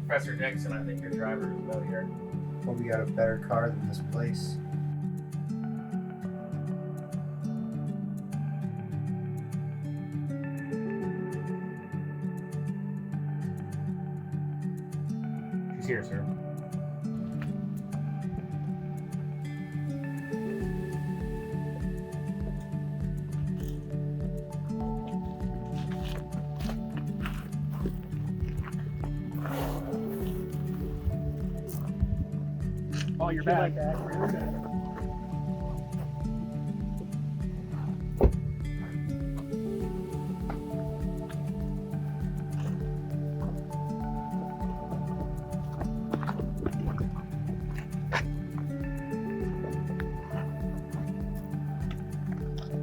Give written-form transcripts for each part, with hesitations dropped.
Professor Dixon, I think your driver is about here. Hope we got a better car than this place. She's here, sir. Oh, you're back.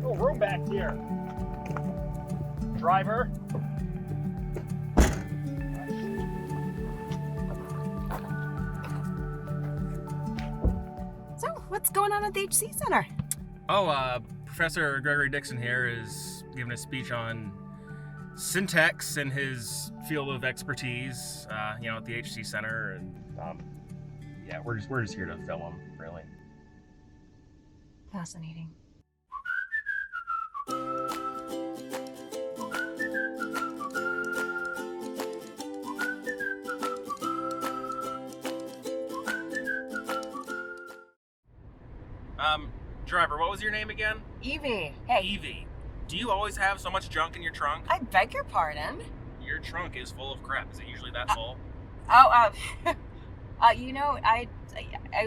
Oh, room back here. Driver. So, what's going on at the HC Center? Professor Gregory Dixon here is giving a speech on syntax in his field of expertise, at the HC Center, and we're just here to film him, really. Fascinating. Driver, what was your name again? Evie, hey. Evie. Do you always have so much junk in your trunk? I beg your pardon. Your trunk is full of crap. Is it usually that full? I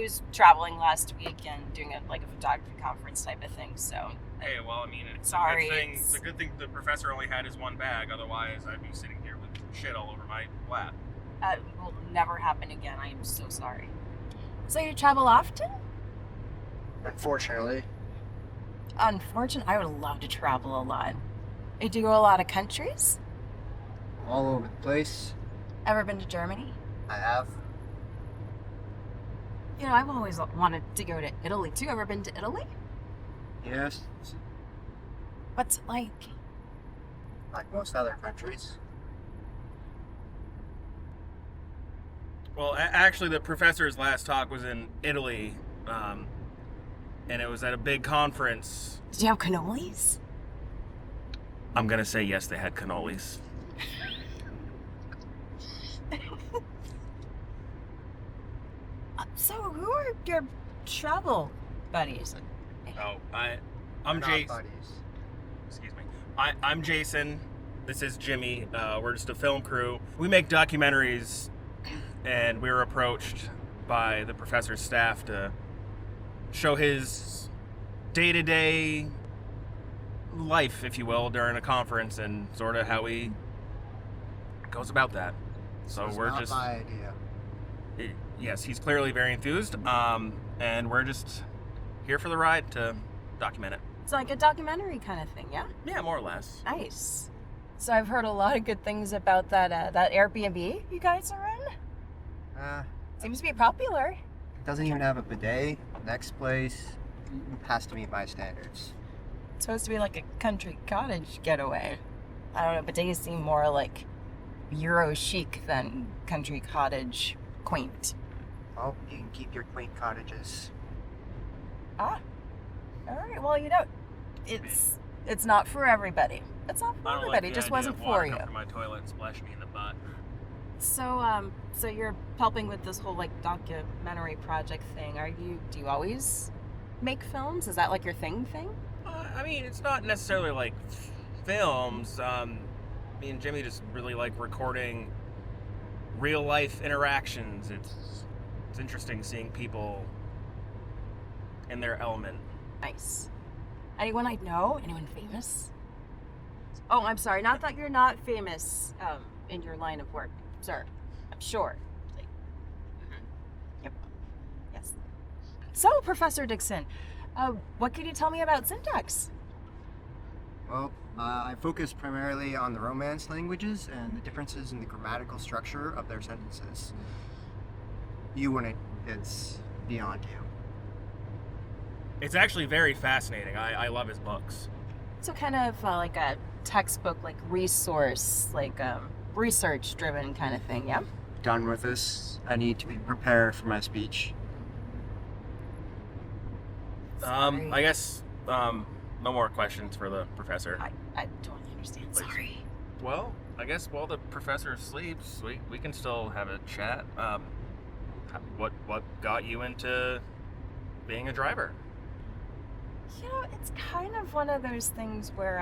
was traveling last week and doing a photography conference type of thing, so. Hey, well, I mean, it's Sorry, a good thing. It's a good thing the professor only had his one bag. Otherwise, I'd be sitting here with shit all over my lap. Will never happen again. I am so sorry. So you travel often? Unfortunately. Unfortunately, I would love to travel a lot. You do go a lot of countries? All over the place. Ever been to Germany? I have. You know, I've always wanted to go to Italy too. Ever been to Italy? Yes. What's it like? Like most other countries. Well, actually, the professor's last talk was in Italy, and it was at a big conference. Did you have cannolis? I'm gonna say yes, they had cannolis. So, who are your travel buddies? Oh, I'm We're not Jason. buddies. Excuse me. I'm Jason. This is Jimmy. We're just a film crew. We make documentaries, and we were approached by the professor's staff to show his day-to-day life, if you will, during a conference, and sort of how he goes about that. So It's we're not just my idea. yes, he's clearly very enthused, and we're just here for the ride to document it. It's like a documentary kind of thing, yeah? Yeah, more or less. Nice. So I've heard a lot of good things about that Airbnb you guys are in. Seems to be popular. It doesn't even have a bidet. Next place has to meet my standards. It's supposed to be like a country cottage getaway. I don't know, bidets seem more like Euro chic than country cottage quaint. Well, you can keep your quaint cottages. Ah. All right. Well, it's not for everybody. It's not for I don't everybody. like It just the idea wasn't of for water you. come from my toilet and splash me in the butt. So you're helping with this whole documentary project thing. Do you always make films? Is that like your thing? I mean, it's not necessarily like films. Me and Jimmy just really like recording real life interactions. It's interesting seeing people in their element. Nice. Anyone I know? Anyone famous? Oh, I'm sorry. Not that you're not famous in your line of work, sir. I'm sure. Yep. Yes. So, Professor Dixon, what can you tell me about syntax? Well, I focus primarily on the Romance languages and the differences in the grammatical structure of their sentences. You wouldn't. It's beyond you. It's actually very fascinating. I love his books. So kind of like a textbook, like resource, like research-driven kind of thing, yeah? done with this, I need to be prepared for my speech. Sorry. I guess no more questions for the professor. I don't understand. Please. Sorry. Well, I guess while the professor sleeps, we can still have a chat. What got you into being a driver? You know, it's kind of one of those things where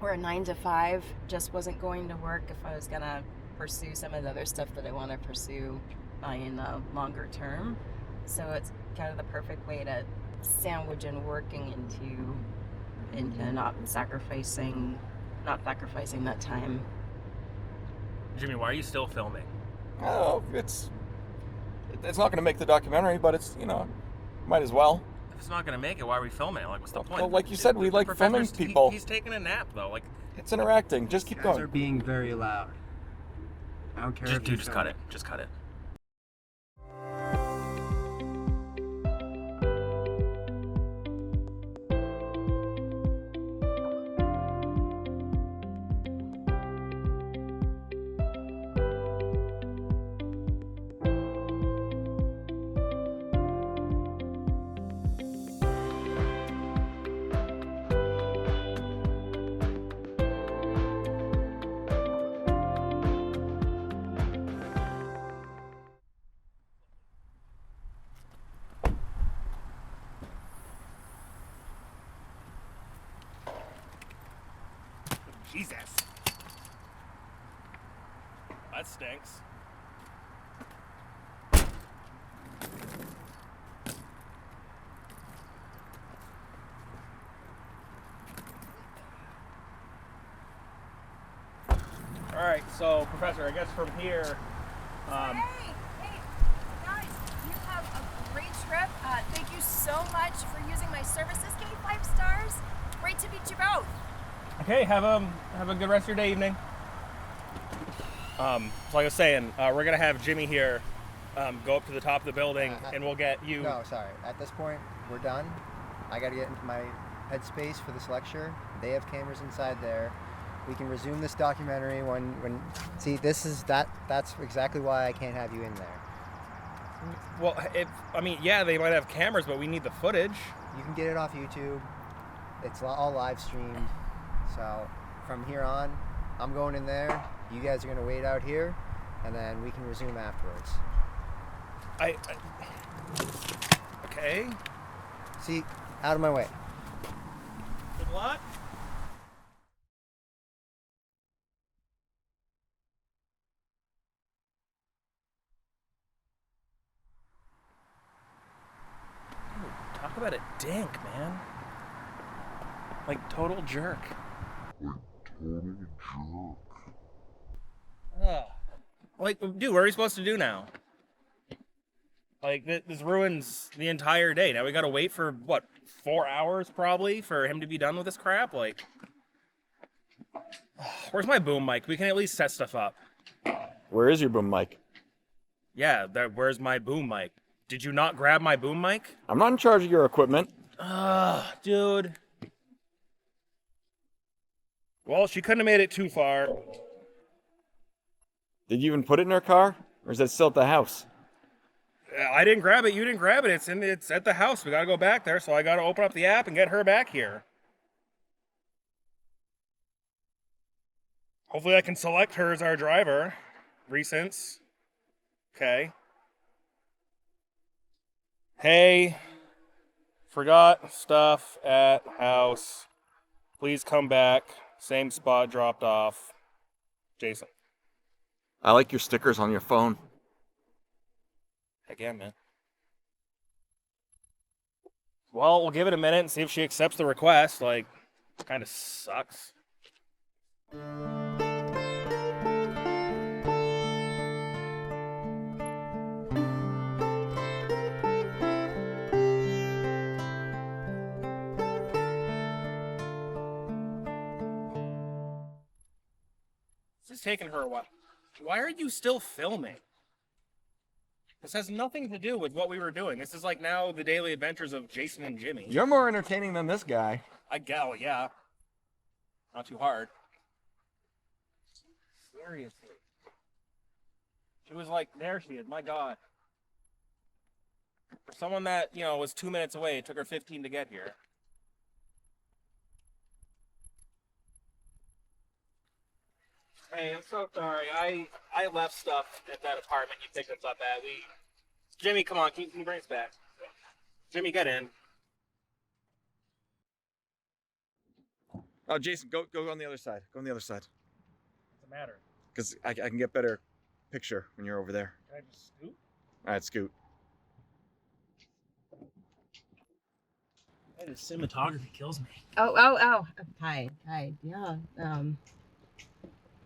a 9 to 5 just wasn't going to work if I was gonna pursue some of the other stuff that I want to pursue in a longer term. So it's kind of the perfect way to sandwich in working into not sacrificing that time. Jimmy, why are you still filming? Oh, it's not going to make the documentary, but it's, might as well. If it's not gonna make it, why are we filming? Like, what's the point? Well, like you said, we like filming professor's- people. He's taking a nap though. Like, It's interacting. Just keep You guys are going. being very loud. I don't care if you just film cut it. Just cut it. Jesus. That stinks. All right, so Professor, I guess from here, Hey, guys, you have a great trip. Thank you so much for using my services. Give me 5 stars. Great to meet you both. okay, have a good rest of your day, evening. So like I was saying, we're gonna have Jimmy here, go up to the top of the building, and we'll get you. No, sorry. At this point, we're done. I got to get into my headspace for this lecture. They have cameras inside there. We can resume this documentary when. See, that's exactly why I can't have you in there. Well, yeah, they might have cameras, but we need the footage. You can get it off YouTube. It's all live streamed. So from here on, I'm going in there. You guys are going to wait out here, and then we can resume afterwards. Okay. See, out of my way. Good luck. Dude, talk about a dink, man. Like total jerk. Ugh. Like, dude, what are we supposed to do now? Like, this ruins the entire day. Now we gotta wait for, what, 4 hours probably for him to be done with this crap? Like, where's my boom mic? We can at least set stuff up. Where is your boom mic? Yeah, where's my boom mic? Did you not grab my boom mic? I'm not in charge of your equipment. Dude. Well, she couldn't have made it too far. Did you even put it in her car? Or is it still at the house? I didn't grab it. You didn't grab it. It's at the house. We gotta go back there, so I gotta open up the app and get her back here. Hopefully I can select her as our driver. Recents. Okay. Hey, forgot stuff at house. Please come back. Same spot dropped off. Jason. I like your stickers on your phone. Heck yeah, man. Well, we'll give it a minute and see if she accepts the request. Like, kind of sucks. This is taking her a while. Why are you still filming? This has nothing to do with what we were doing. This is like now the daily adventures of Jason and Jimmy. You're more entertaining than this guy. I go, yeah. Not too hard. Seriously. She was like, there she is, my God. For someone that, was 2 minutes away, it took her 15 to get here. Hey, I'm so sorry. I left stuff at that apartment you picked us up at. Jimmy, come on, can you bring us back? Jimmy, get in. Oh, Jason, go on the other side. Go on the other side. What's the matter? Because I can get better picture when you're over there. Can I just scoot? All right, scoot. Hey, the cinematography kills me. Oh. Hi. Yeah.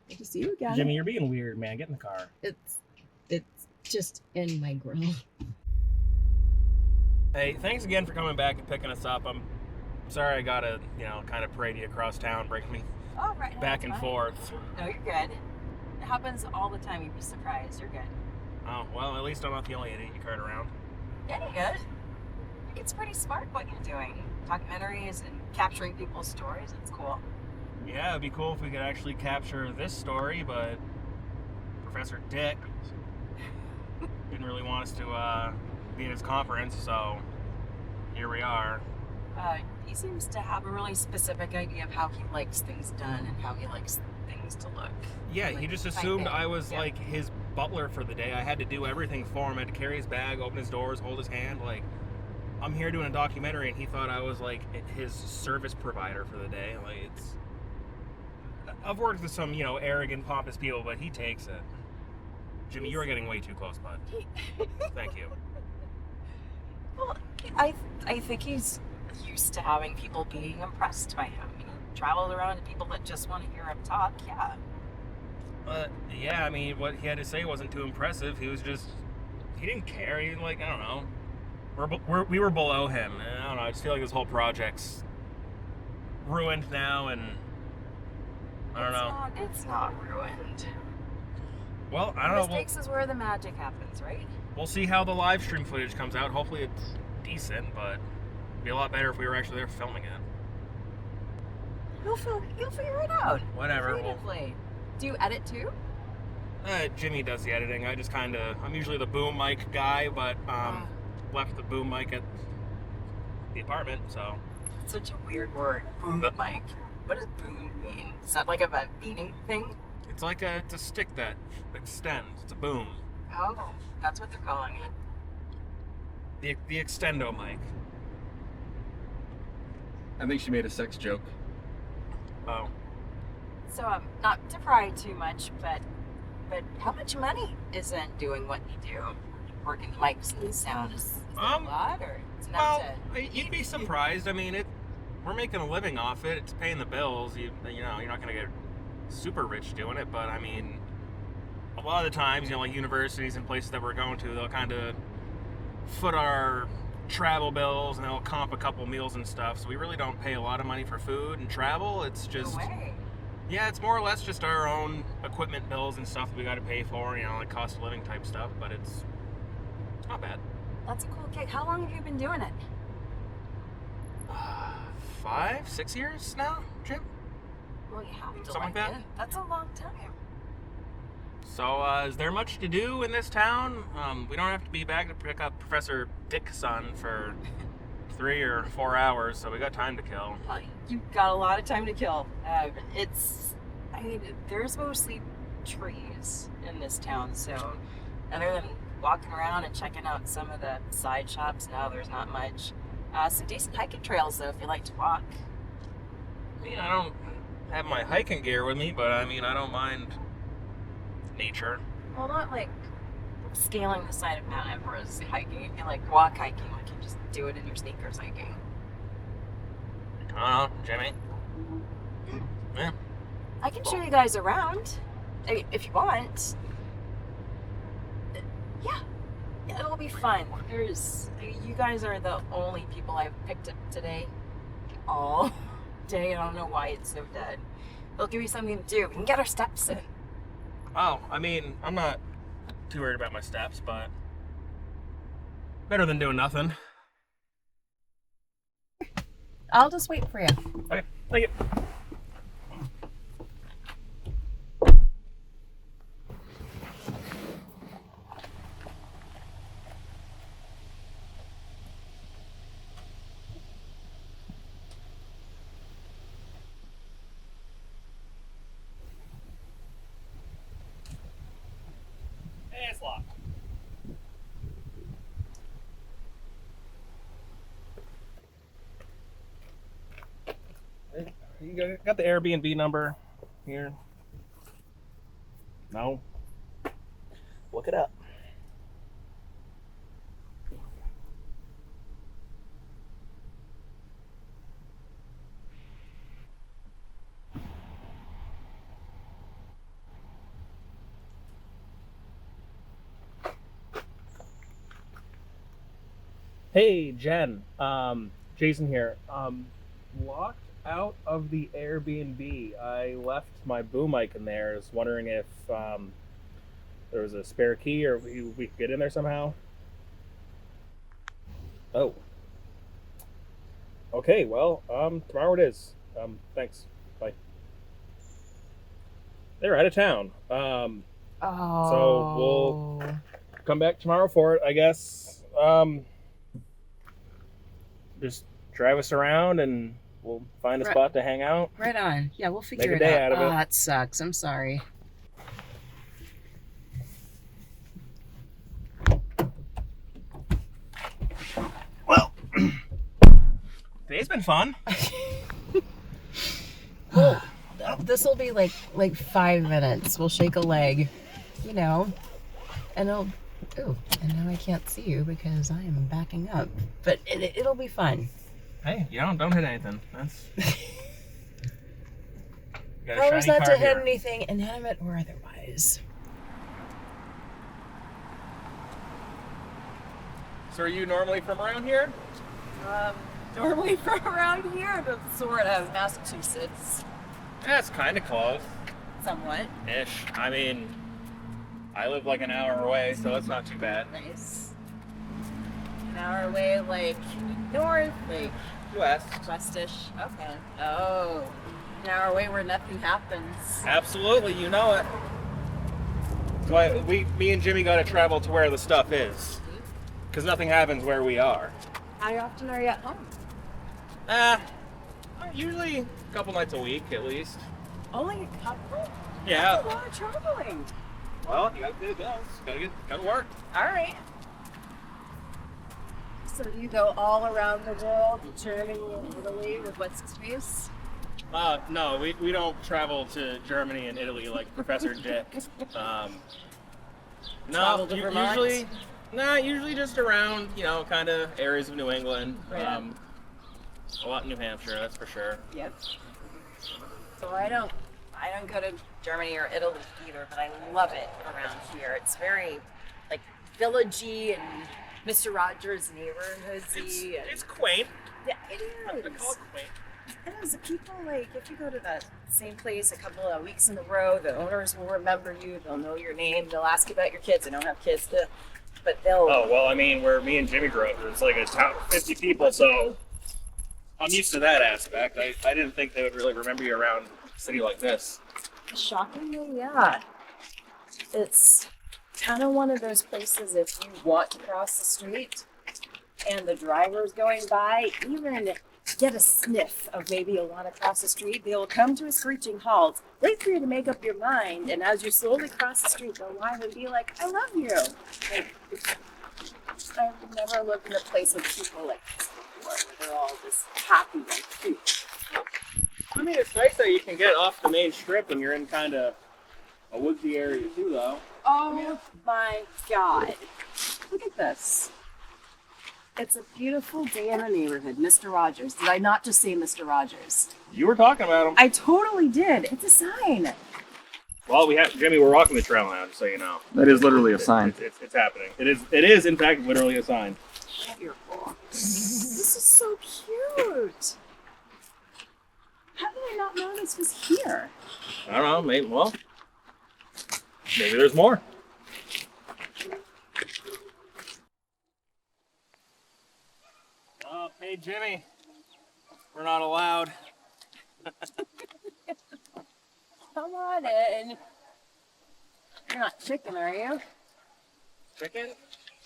Good to see you again. Jimmy, you're being weird, man. Get in the car. It's just in my grill. Hey, thanks again for coming back and picking us up. I'm sorry I gotta, kind of parade you across town, bring me Oh, right. No, back it's and fine. forth. No, you're good. It happens all the time. You'd be surprised. You're good. Oh, well, at least I'm not the only idiot you cart around. Yeah, you're good. It's pretty smart what you're doing. Documentaries and capturing people's stories. It's cool. Yeah, it'd be cool if we could actually capture this story, but Professor Dick didn't really want us to be at his conference, so here we are. He seems to have a really specific idea of how he likes things done and how he likes things to look. Yeah, Like, he just type assumed A. I was Yeah. like his butler for the day. I had to do everything for him. I had to carry his bag, open his doors, hold his hand. Like, I'm here doing a documentary, and he thought I was like his service provider for the day. Like, it's. I've worked with some, arrogant, pompous people, but he takes it. Jimmy, you are getting way too close, bud. Thank you. Well, I think he's used to having people being impressed by him. He traveled around to people that just want to hear him talk. Yeah. Yeah, I mean, what he had to say wasn't too impressive. He didn't care. He, I don't know. We were below him. And I don't know. I just feel like this whole project's ruined now, and I don't know. It's not ruined. Well, I don't know. Mistakes is where the magic happens, right? We'll see how the live stream footage comes out. Hopefully it's decent, but it'd be a lot better if we were actually there filming it. You'll figure it out. Whatever. Creatively. Do you edit too? Jimmy does the editing. I'm usually the boom mic guy, but left the boom mic at the apartment, so. It's such a weird word. Boom mic. What does boom mean? Is that like a meaning thing? It's like it's a stick that extends. It's a boom. Oh, that's what they're calling it. The extendo mic. I think she made a sex joke. Oh. So, not to pry too much, but how much money is in doing what you do? Working the mics and sound is that a lot, or it's not Well, you'd be surprised. I mean, we're making a living off it. It's paying the bills. You're not gonna get super rich doing it, but I mean, a lot of the times, like universities and places that we're going to, they'll kind of foot our travel bills and they'll comp a couple meals and stuff. So we really don't pay a lot of money for food and travel. It's just, No way. yeah, it's more or less just our own equipment bills and stuff that we got to pay for, like cost of living type stuff. But it's not bad. That's a cool gig. How long have you been doing it? 5, 6 years now, Jim. Well, you have to Something like that? it. That's a long time. So, is there much to do in this town? We don't have to be back to pick up Professor Dickson for 3 or 4 hours, so we got time to kill. You've got a lot of time to kill. There's mostly trees in this town, so other than walking around and checking out some of the side shops, no, there's not much. Some decent hiking trails, though, if you like to walk. I mean, I don't have my hiking gear with me, but I don't mind nature. Well, not like scaling the side of Mount Everest hiking. If you like walk hiking, like you just do it in your sneakers hiking. I don't know, Jimmy. Yeah. I can show you guys around if you want. Yeah, it'll be fun. You guys are the only people I've picked up today. All day. I don't know why it's so dead. They'll give you something to do. We can get our steps in. Oh, I'm not too worried about my steps, but better than doing nothing. I'll just wait for you. Okay, thank you. got the Airbnb number here. No. Look it up. Hey, Jen. Jason here. Locked out of the Airbnb. I left my boom mic in there. I was wondering if there was a spare key or we could get in there somehow. Oh. Okay, well, tomorrow it is. Thanks. Bye. They're out of town. So we'll come back tomorrow for it, I guess. Just drive us around and we'll find a spot to hang out. Right on. Yeah, we'll figure Make a it day out. out of it. That sucks. I'm sorry. Well, today's been fun. This will be like 5 minutes. We'll shake a leg, and it'll. Ooh, and now I can't see you because I am backing up. But it'll be fun. Hey, don't hit anything. That's. How is that to hit anything, inanimate or otherwise? So are you normally from around here? Normally from around here, but sort of Massachusetts. That's kind of close. Somewhat. Ish. I mean, I live like an hour away, so it's not too bad. Nice. An hour away, like north, like West. westish. Okay. Oh, an hour away where nothing happens. Absolutely, you know it. So me and Jimmy got to travel to where the stuff is, because nothing happens where we are. How often are you at home? Usually a couple nights a week at least. Only a couple? Yeah. That's a lot of traveling. Well, you gotta do this. Gotta work. All right. So you go all around the world, Germany and Italy with what's his face? No, we don't travel to Germany and Italy like Professor Dick. Travel to Vermont? Usually just around, kind of areas of New England. Right. A lot in New Hampshire, that's for sure. Yep. So I don't go to Germany or Italy either, but I love it around here. It's very like villagey and Mr. Rogers neighborhoodsy. It's quaint. Yeah, it I is. call it quaint. It is. The people, like, if you go to the same place a couple of weeks in a row, the owners will remember you. They'll know your name. They'll ask you about your kids. They don't have kids, but they'll. Oh, well, I mean, where me and Jimmy grew up, it's like a town of 50 people, so I'm used to that aspect. I didn't think they would really remember you around a city like this. Shockingly, yeah. It's kind of one of those places if you want to cross the street and the driver's going by, even get a sniff of maybe you want to cross the street, they'll come to a screeching halt, wait for you to make up your mind, and as you slowly cross the street, they'll line and be like, I love you. Like, I've never lived in a place with people like this before, where they're all just happy and cute. I mean, it's nice that you can get off the main strip when you're in kind of a woodsy area too, though. Oh my God. Look at this. It's a beautiful day in the neighborhood. Mr. Rogers. Did I not just say Mr. Rogers? You were talking about him. I totally did. It's a sign. Well, Jimmy, we're walking the trail now, just so you know. That is literally a sign. It's happening. It is, in fact, literally a sign. This is so cute. How did I not know this was here? I don't know, maybe there's more. Oh, hey, Jimmy. We're not allowed. Come on in. You're not chicken, are you? Chicken?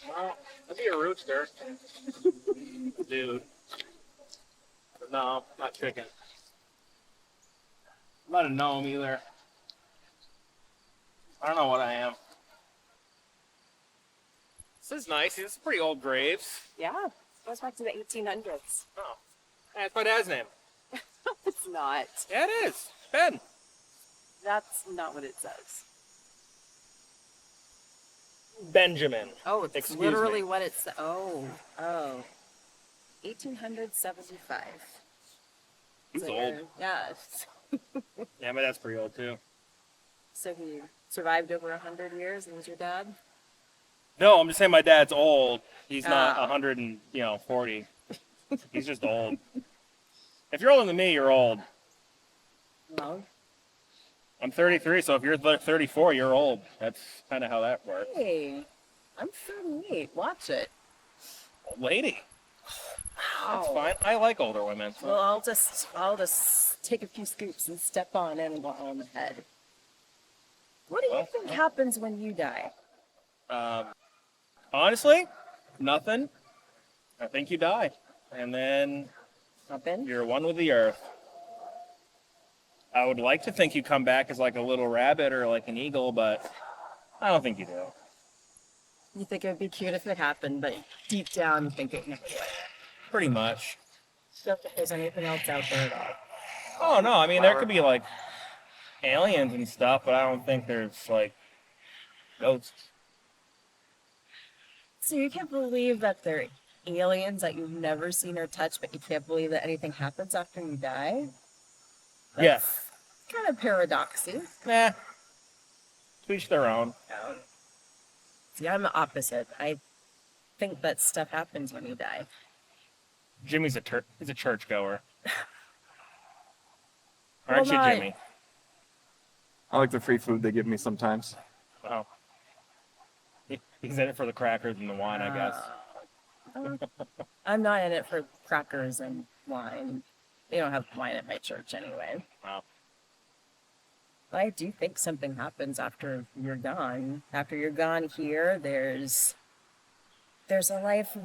Well, I'd be a rooster. Dude. No, not chicken. I'm not a gnome either. I don't know what I am. This is nice. This is pretty old graves. Yeah. It goes back to the 1800s. Oh. Hey, that's my dad's name. It's not. Yeah, it is. Ben. That's not what it says. Benjamin. Oh, it's Excuse literally me. what it says. Oh. 1875. He's So old. yeah. Yeah, but that's pretty old too. So he survived over 100 years and was your dad? No, I'm just saying my dad's old. He's not Oh. 140. He's just old. If you're older than me, you're old. No. I'm 33, so if you're 34, you're old. That's kind of how that works. Hey, I'm 38. Watch it. Old lady. That's Wow. fine. I like older women. So. Well, I'll just take a few scoops and step on in on the head. What do you think happens when you die? Honestly, nothing. I think you die. And then Nothing? you're one with the earth. I would like to think you come back as like a little rabbit or like an eagle, but I don't think you do. You think it would be cute if it happened, but deep down you think it never would. Pretty much. Don't think there's anything else out there at all. Oh, no. I mean, there could be like aliens and stuff, but I don't think there's like ghosts. So you can't believe that they're aliens that you've never seen or touched, but you can't believe that anything happens after you die? Yeah. Kind of paradoxy. Nah. To each their own. See, I'm the opposite. I think that stuff happens when you die. Jimmy's he's a churchgoer. Well, Aren't you, not- Jimmy? I like the free food they give me sometimes. Oh. He's in it for the crackers and the wine, I guess. I'm not in it for crackers and wine. They don't have wine at my church anyway. Wow. But I do think something happens after you're gone. After you're gone here, there's a life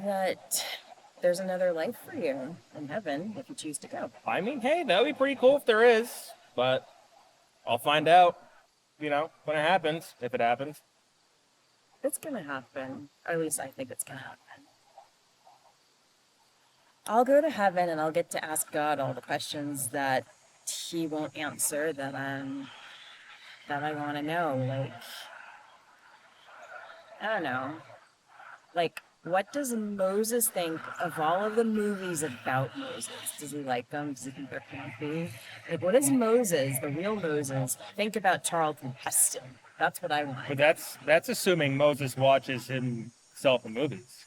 there's another life for you in heaven if you choose to go. I mean, hey, that would be pretty cool if there is, but I'll find out, when it happens, if it happens. It's gonna happen. Or at least I think it's gonna happen. I'll go to heaven and I'll get to ask God all the questions that he won't answer that I want to know. Like, I don't know. Like, what does Moses think of all of the movies about Moses? Does he like them? Does he think they're campy? Like, what does Moses, the real Moses, think about Charlton Heston? That's what I want. But that's assuming Moses watches himself in movies.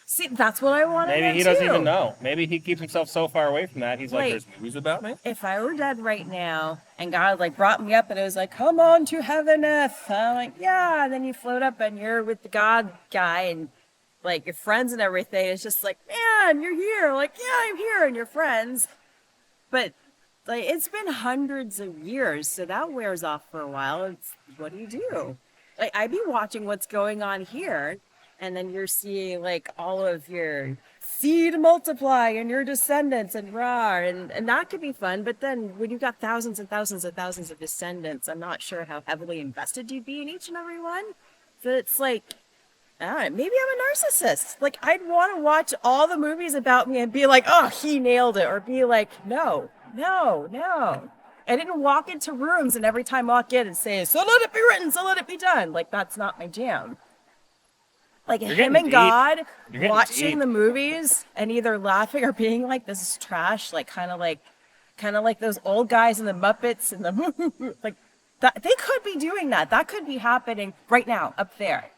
See, that's what I want to know. Maybe he doesn't even know. Maybe he keeps himself so far away from that, he's like, Like, there's movies about me? if I were dead right now and God brought me up and it was like, come on to heaveneth, I'm like, yeah, and then you float up and you're with the God guy and your friends and everything. It's just like, man, you're here. Like, yeah, I'm here and you're friends. But it's been hundreds of years, so that wears off for a while. What do you do? I'd be watching what's going on here, and then you're seeing all of your seed multiply and your descendants and and that could be fun. But then when you've got thousands and thousands and thousands of descendants, I'm not sure how heavily invested you'd be in each and every one. So it's like, I don't know, maybe I'm a narcissist. I'd want to watch all the movies about me and be like, oh, he nailed it. Or be like, no. I didn't walk into rooms and every time I walk in and say, so let it be written, so let it be done. That's not my jam. Him and deep. God You're getting watching deep. the movies and either laughing or being like, this is trash. Kind of like those old guys in the Muppets and the that. They could be doing that. That could be happening right now up there.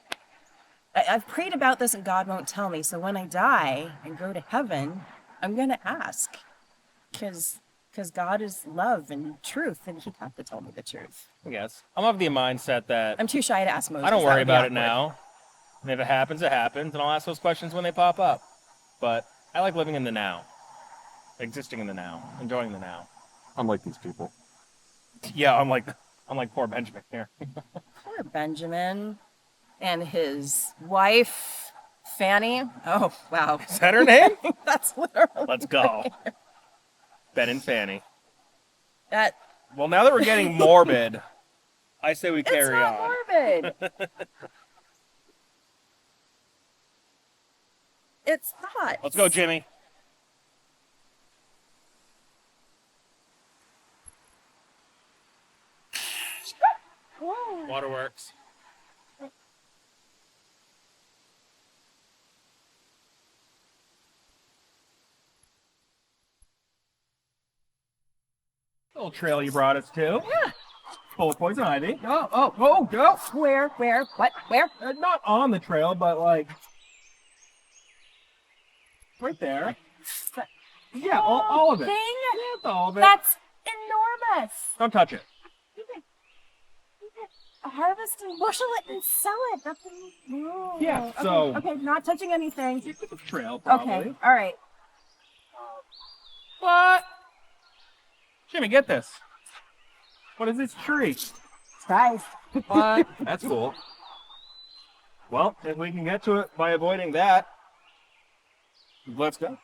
I've prayed about this and God won't tell me. So when I die and go to heaven, I'm going to ask. Because God is love and truth, and he'd have to tell me the truth. I guess. I'm of the mindset that I'm too shy to ask Moses. I don't That worry would be about it awkward. now. And if it happens, it happens. And I'll ask those questions when they pop up. But I like living in the now. Existing in the now. Enjoying the now. Unlike these people. Yeah, I'm like poor Benjamin here. Poor Benjamin and his wife, Fanny. Oh, wow. Is that her name? That's literally. Let's go. Ben and Fanny. That. Well, now that we're getting morbid, I say we It's carry not on. morbid. It's not. Let's go, Jimmy. Whoa. Waterworks. Little trail you brought us to. Yeah. Full of poison ivy. Oh, go! Where? What? Where? Not on the trail, but like right there. Yeah, all of it. Thing? That's all of it. That's enormous. Don't touch it. You can harvest and bushel it and sell it. That's Ooh. Yeah, Okay, so- okay, not touching anything. The trail, probably. Okay, all right. What? Jimmy, get this. What is this tree? Surprise. What? That's cool. Well, if we can get to it by avoiding that, let's go.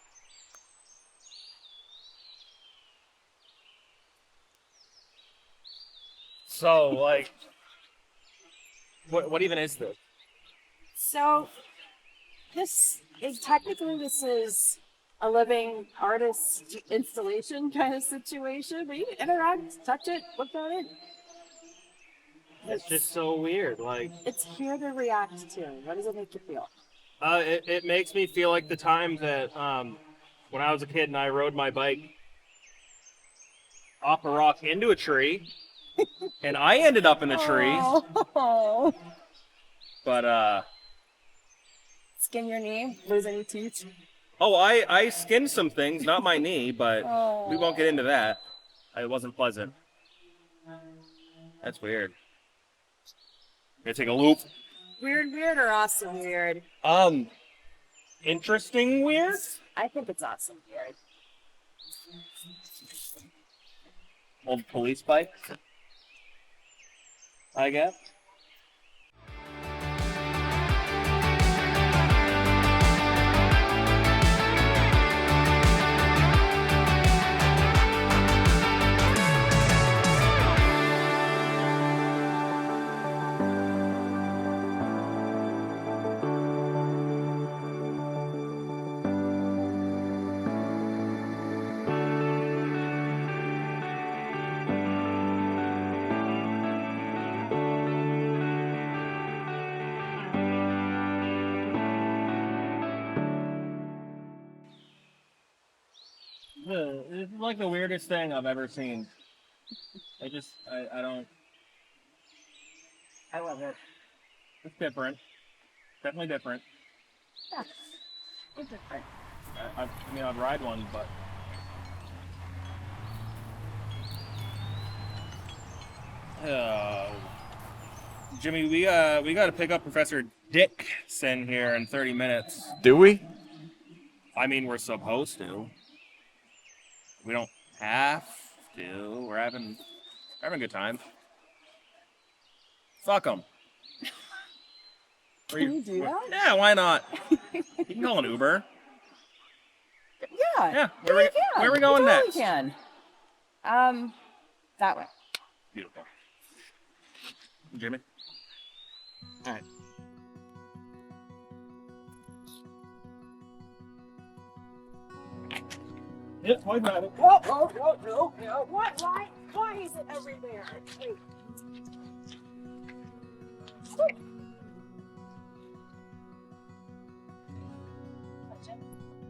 So, like, what even is this? So, this is a living artist installation kind of situation. But you can interact, touch it, look at it. It's just so weird. Like, It's here to react to. What does it make you feel? it makes me feel like the time that when I was a kid and I rode my bike off a rock into a tree, and I ended up in the tree. Oh. But Skin your knee, lose any teeth. oh, I skinned some things, not my knee, but Oh. we won't get into that. It wasn't pleasant. That's weird. Gonna take a loop. Weird or awesome weird? Interesting weird. I think it's awesome weird. Old police bike, I guess. This is like the weirdest thing I've ever seen. I don't. I love it. It's different. Definitely different. Yeah. It's different. I mean, I'd ride one, but. Jimmy, we got to pick up Professor Dixon here in 30 minutes. Do we? I mean, we're supposed to. We don't have to. We're having a good time. Fuck them. Can you do that? Yeah, why not? You can call an Uber. Yeah. Yeah. Where Where are we going next? Can. That way. Beautiful. Jimmy? All right. Yep, why not? No. What? Why is it everywhere? Wait. Touch it?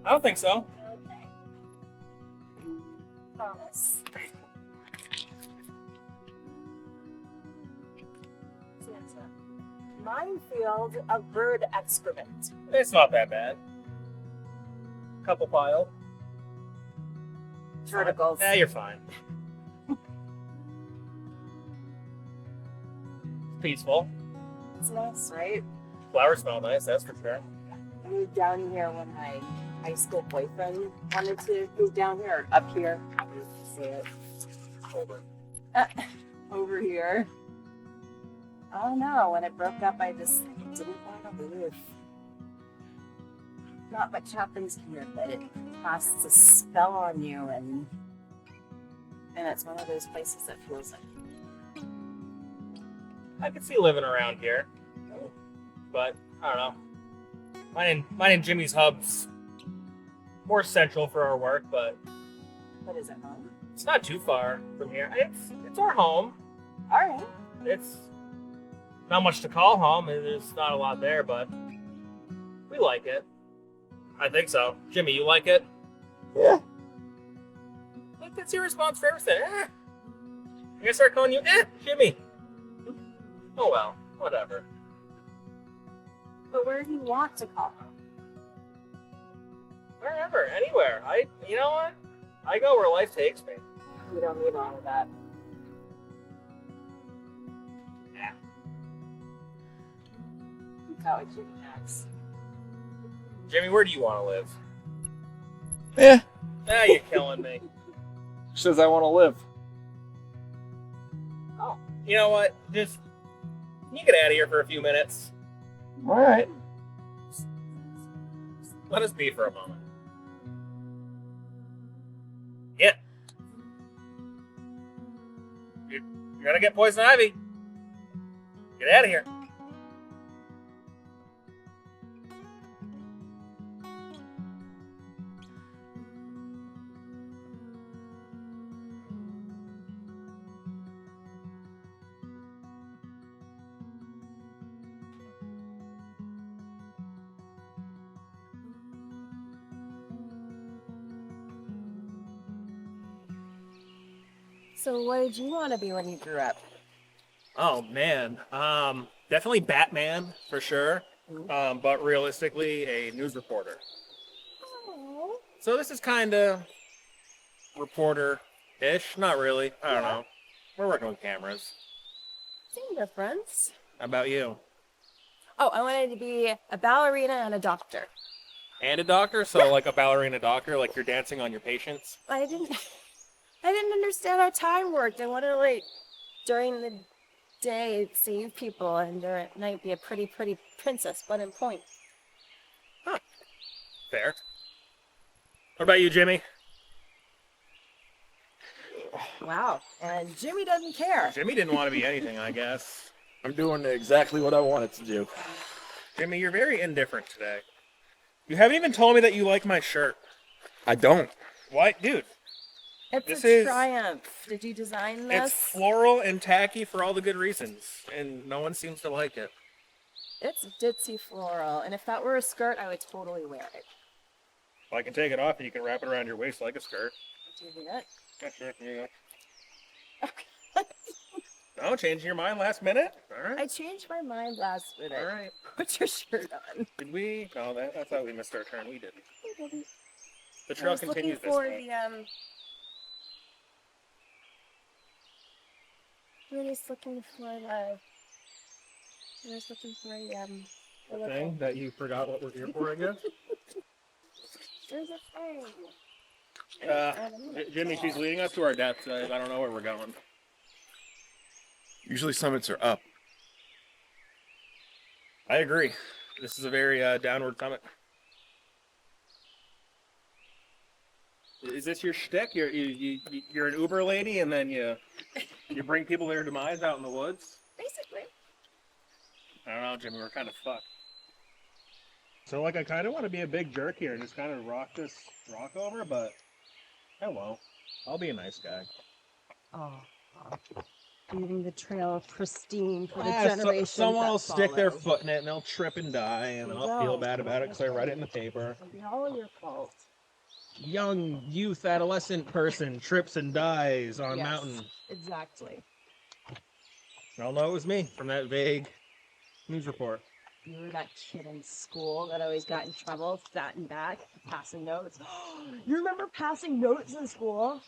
I don't think so. Okay. Promise. So it's a minefield of bird excrement. It's not that bad. Couple files. Verticals. Yeah, you're fine. Peaceful. It's nice, right? Flowers smell nice, that's for sure. I moved down here when my high school boyfriend wanted to move down here, or up here. I don't know if you see it. Over here. I don't know. When it broke up, I just didn't want to move. Not much happens here, but it casts a spell on you, and it's one of those places that feels like I could see living around here. But, I don't know. Mine and Jimmy's hub's more central for our work, but what is it, home? it's not too far from here. It's our home. All right. It's Not much to call home. There's not a lot there, but we like it. I think so. Jimmy, you like it? Yeah. Like, that's your response for everything. I'm gonna start calling you, Jimmy. Oh well, whatever. But where do you want to call home? Wherever, anywhere. You know what? I go where life takes me. You don't need all of that. Yeah. How would you next? Jimmy, where do you want to live? Yeah. Ah, you're killing me. Says I want to live. Oh. You know what? Just, can you get out of here for a few minutes? All right. Let us be for a moment. Yeah. You're gonna get poison ivy. Get out of here. So what did you want to be when you grew up? Oh man, definitely Batman for sure. But realistically, a news reporter. Oh. So this is kind of reporter-ish. Not really. I don't know. We're working with cameras. Same difference. How about you? Oh, I wanted to be a ballerina and a doctor. And a doctor? So like a ballerina doctor, like you're dancing on your patients? I didn't understand how time worked. I wanted to, like, during the day save people and during at night be a pretty princess, but in point. Huh. Fair. What about you, Jimmy? Wow. And Jimmy doesn't care. Jimmy didn't want to be anything, I guess. I'm doing exactly what I wanted to do. Jimmy, you're very indifferent today. You haven't even told me that you like my shirt. I don't. What? Dude, It's This a is- triumph. Did you design this? it's floral and tacky for all the good reasons, and no one seems to like it. It's ditzy floral, and if that were a skirt, I would totally wear it. Well, I can take it off and you can wrap it around your waist like a skirt. Do you do that? Yeah, sure. Here you go. No, changing your mind last minute? All I right. changed my mind last minute. All right. Put your shirt on. Did we? No, I thought we missed our turn. We didn't. The I trail was looking continues this for way. the I was looking for the. I was looking for a The thing that you forgot what we're here for, I guess. There's a thing. Jimmy, she's leading us to our deaths. I don't know where we're going. Usually summits are up. I agree. This is a very downward summit. Is this your shtick? You're an Uber lady, and then you bring people to their demise out in the woods? Basically. I don't know, Jimmy. We're kind of fucked. So, like, I kind of want to be a big jerk here and just kind of rock this rock over, but hello, I'll be a nice guy. Oh. Leaving the trail pristine for the generations. Someone that will stick their follow. foot in it, and they'll trip and die, and then I'll feel bad about it because I read it in the paper. It'll be all your fault. Young youth, adolescent person trips and dies on Yes, mountain. Exactly. I'll know it was me from that vague news report. You were that kid in school that always got in trouble, sat in back, passing notes. You remember passing notes in school?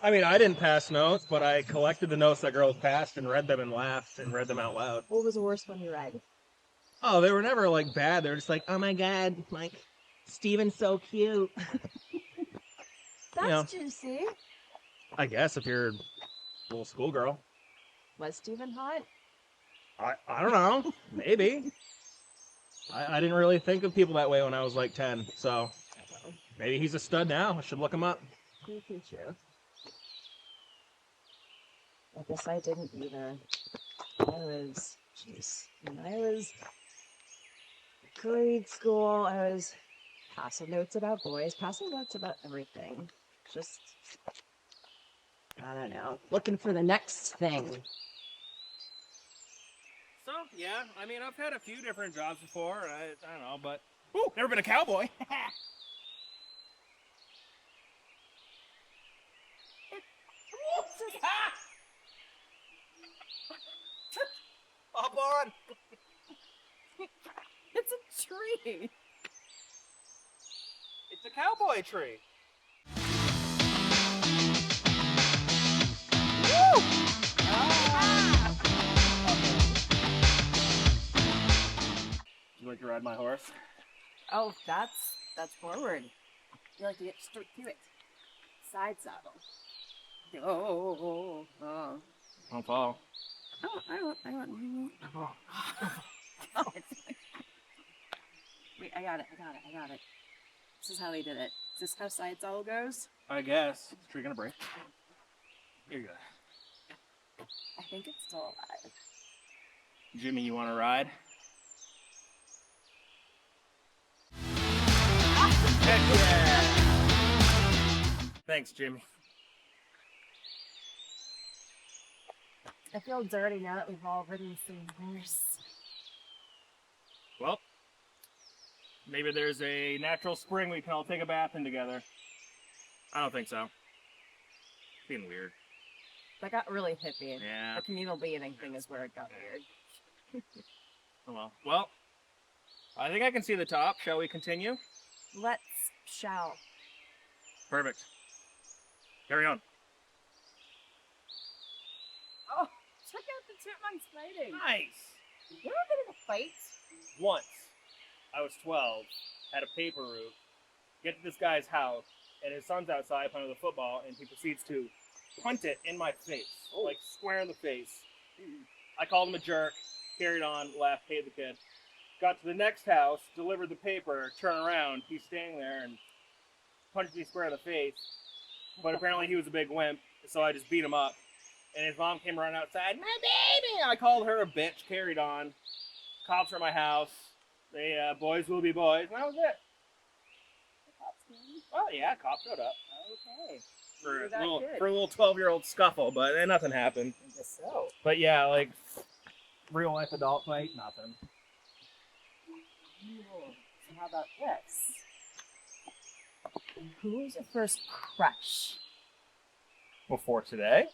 I mean, I didn't pass notes, but I collected the notes that girls passed and read them and laughed and read them out loud. What was the worst one you read? Oh, they were never like bad. They were just like, oh my god, like Steven's so cute. That's juicy. I guess if you're a little schoolgirl. Was Steven hot? I don't know. Maybe. I didn't really think of people that way when I was like 10, so maybe he's a stud now. I should look him up. Pretty true. I guess I didn't either. When I was grade school, I was passing notes about boys, passing notes about everything. Just, I don't know, looking for the next thing. So, yeah, I mean, I've had a few different jobs before. I don't know, but... Ooh, never been a cowboy. Hop on. It's a tree. It's a cowboy tree. Would you like to ride my horse? Oh, that's forward. You like to get straight to it. Side saddle. Oh. Don't fall. Oh, I want. Wait, I got it. This is how they did it. Is this how side saddle goes? I guess. Is the tree gonna break? Here you go. I think it's still alive. Jimmy, you want to ride? Heck yeah! Thanks, Jimmy. I feel dirty now that we've all ridden the same horse. Well, maybe there's a natural spring we can all take a bath in together. I don't think so. Being weird. That got really hippie. Yeah. The communal bathing thing is where it got weird. Oh well. Well, I think I can see the top. Shall we continue? Shall. Perfect. Carry on. Oh, check out the chipmunks fighting. Nice. You ever been in a fight? Once, I was 12, had a paper route, get to this guy's house, and his son's outside playing with a football, and he proceeds to punt it in my face, like square in the face. I called him a jerk, carried on, left, paid the kid. Got to the next house, delivered the paper, turn around, he's standing there and punched me square in the face. But apparently he was a big wimp, so I just beat him up. And his mom came running outside, my baby! I called her a bitch, carried on. Cops were at my house. They, boys will be boys, and that was it. Well, yeah, cops showed up. Okay. For You're a little 12-year-old scuffle, but nothing happened. I guess so. But yeah, like, real life adult fight, nothing. So how about this? Who was your first crush? Before today?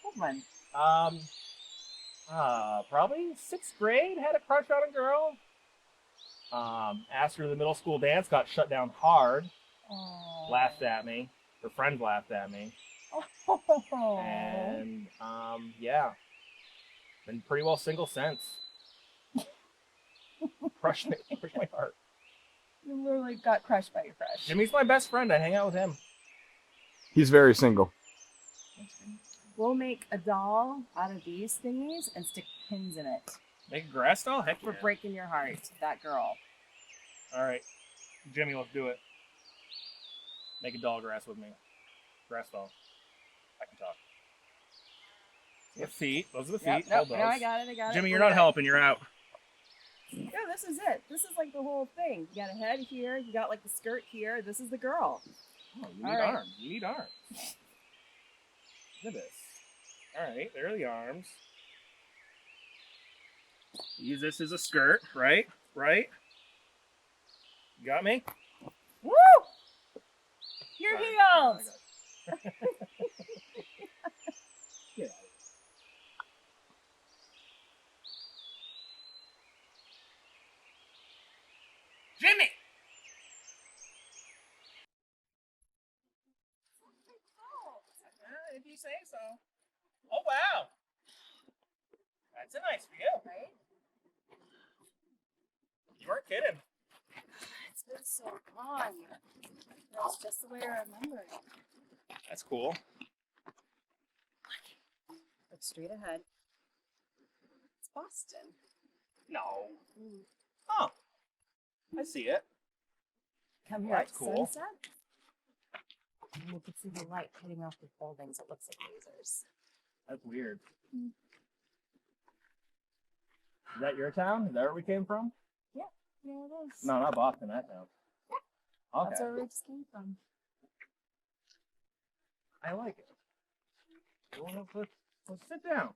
Good one. Probably 6th grade, had a crush on a girl. Asked her to the middle school dance, got shut down hard. Oh. Laughed at me. Her friend laughed at me. Oh. And, yeah. Been pretty well single since. Crushed my heart. You literally got crushed by your crush. Jimmy's my best friend. I hang out with him. He's very single. We'll make a doll out of these thingies and stick pins in it. Make a grass doll? Heck For yeah. breaking your heart, that girl. All right. Jimmy, let's do it. Make a doll grass with me. Grass doll. I can talk. The feet. Those are the feet. Nope, Hold those. no, I got it. Jimmy, you're not helping. You're out. Yeah, this is it. This is like the whole thing. You got a head here. You got like the skirt here. This is the girl. Oh, you All need right. arms. You need arms. Look at this. All right, there are the arms. Use this as a skirt, right? Right? You got me? Woo! Your Sorry. heels. Get out of here. Jimmy! If you say so. Oh, wow. That's a nice view. Right? You weren't kidding. It's been so long. It's just the way I remember it. That's cool. Look straight ahead. It's Boston. No. Oh. I see it. Come Well, here at that's cool. sunset. And you can see the light hitting off the buildings. It looks like lasers. That's weird. Is that your town? Is that where we came from? Yeah, it is. No, not Boston, that town. Okay. That's where we just came from. I like it. Well, let's sit down.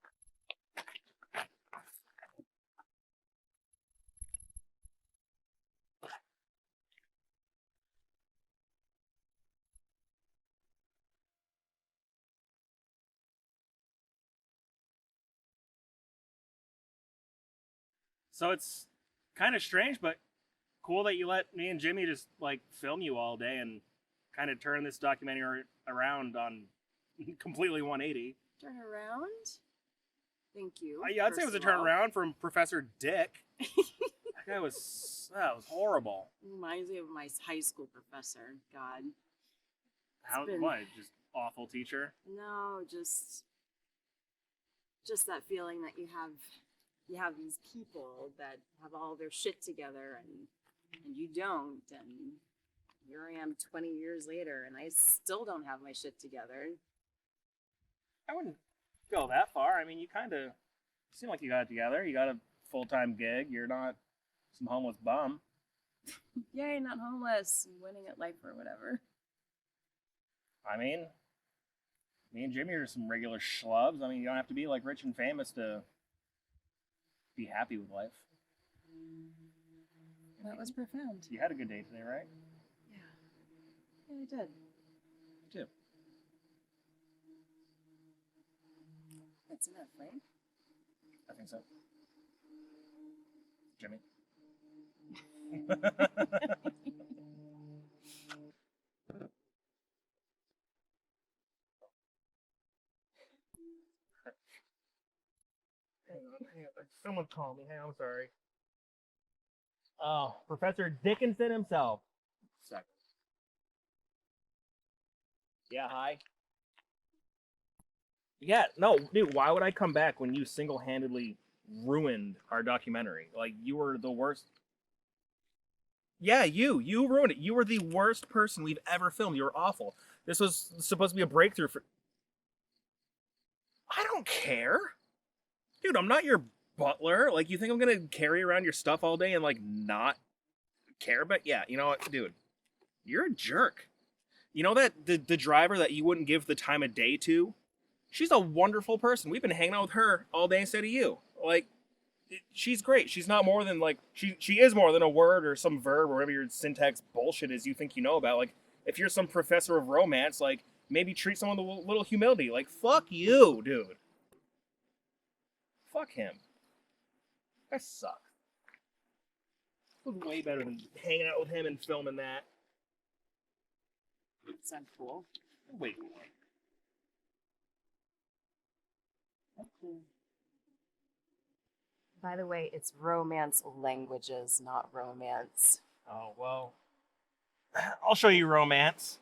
So it's kind of strange, but cool that you let me and Jimmy just like film you all day and kind of turn this documentary around on completely 180. Turn around. Thank you. Yeah, I'd say it was a turnaround from Professor Dick. That was horrible. Reminds me of my high school professor. God. What? Just awful teacher? No, just that feeling that you have these people that have all their shit together and you don't, and here I am 20 years later and I still don't have my shit together. I wouldn't go that far. I mean, you kind of seem like you got it together. You got a full-time gig. You're not some homeless bum. Yay, not homeless. Winning at life or whatever. I mean, me and Jimmy are some regular schlubs. I mean, you don't have to be like rich and famous to be happy with life. That was profound. You had a good day today, right? Yeah, I did. Me too. That's enough, right? I think so. Jimmy. Hang on. Someone call me. Hey, I'm sorry. Oh, Professor Dickinson himself. Second. Yeah, hi. Yeah, no, dude, why would I come back when you single-handedly ruined our documentary? Like, you were the worst. Yeah, you ruined it. You were the worst person we've ever filmed. You were awful. This was supposed to be a breakthrough for... I don't care. Dude, I'm not your butler. Like, you think I'm gonna carry around your stuff all day and, like, not care? But yeah, you know what, dude? You're a jerk. You know that the driver that you wouldn't give the time of day to? She's a wonderful person. We've been hanging out with her all day instead of you. Like, she's great. She's not more than, like, she is more than a word or some verb or whatever your syntax bullshit is you think you know about. Like, if you're some professor of romance, like, maybe treat someone with a little humility. Like, fuck you, dude. Fuck him. That sucks. It was way better than hanging out with him and filming that. Sounds cool. Way cooler. By the way, it's romance languages, not romance. Oh, well. I'll show you romance.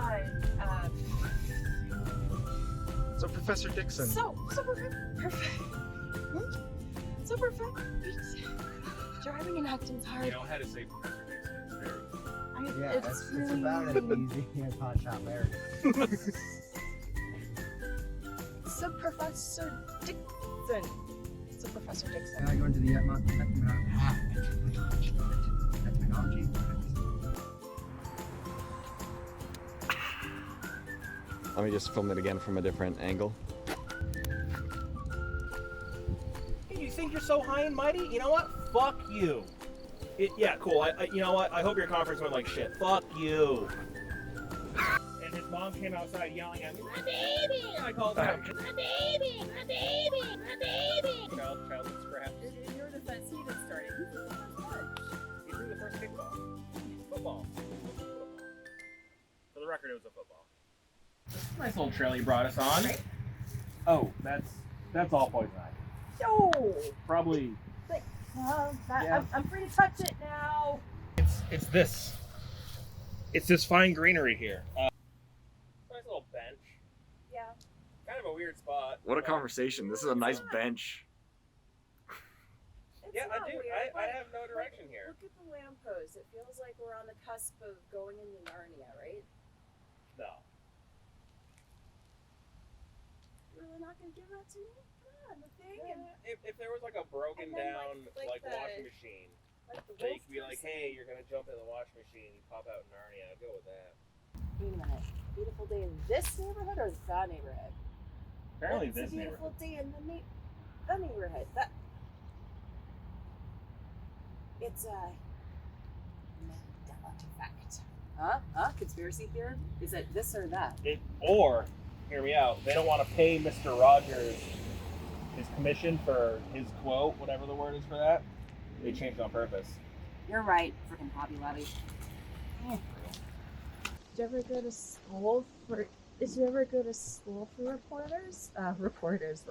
God. So Professor Dixon. So perfect. So perfect. Driving in Acton's hard. You know how to say Professor Dixon. It's very. Yeah, it's it's really about as easy as hot shot Larry. So Professor Dixon. So Professor Dixon. Now going to the etymology. Let me just film it again from a different angle. Hey, you think you're so high and mighty? You know what? Fuck you. Yeah, cool. You know what? I hope your conference went like shit. Fuck you. And his mom came outside yelling at me, "My baby!" And I called him, "My baby! My baby! My baby!" Child scraps. In your defense, he didn't start it. He threw the first punch. He threw the first kickball. Football. For the record, it was a football. Nice little trail you brought us on. Oh, that's all poison ivy. Yo! Probably. Yeah. I'm free to touch it now. It's this. It's this fine greenery here. Nice little bench. Yeah. Kind of a weird spot. What a conversation. This is a nice bench. It's Yeah, not I do. weird, I but have no direction here. Look at the lamppost. It feels like we're on the cusp of going into Narnia, right? No. You're really not gonna give that to me? Come on, the thing and If there was like a broken And then, down like the- washing machine, like the they wolf could be like, person. hey, you're gonna jump in the washing machine, you pop out in Narnia. I'd go with that. Wait a minute. Beautiful day in this neighborhood or the neighborhood? Apparently It's this a beautiful neighborhood. day in the neighborhood. It's a Mandela effect. Huh? Conspiracy theory? Is it this or that? Or, hear me out, they don't want to pay Mr. Rogers his commission for his quote, whatever the word is for that. They changed it on purpose. You're right, freaking Hobby Lobby. Did you ever go to school for reporters? Reporters.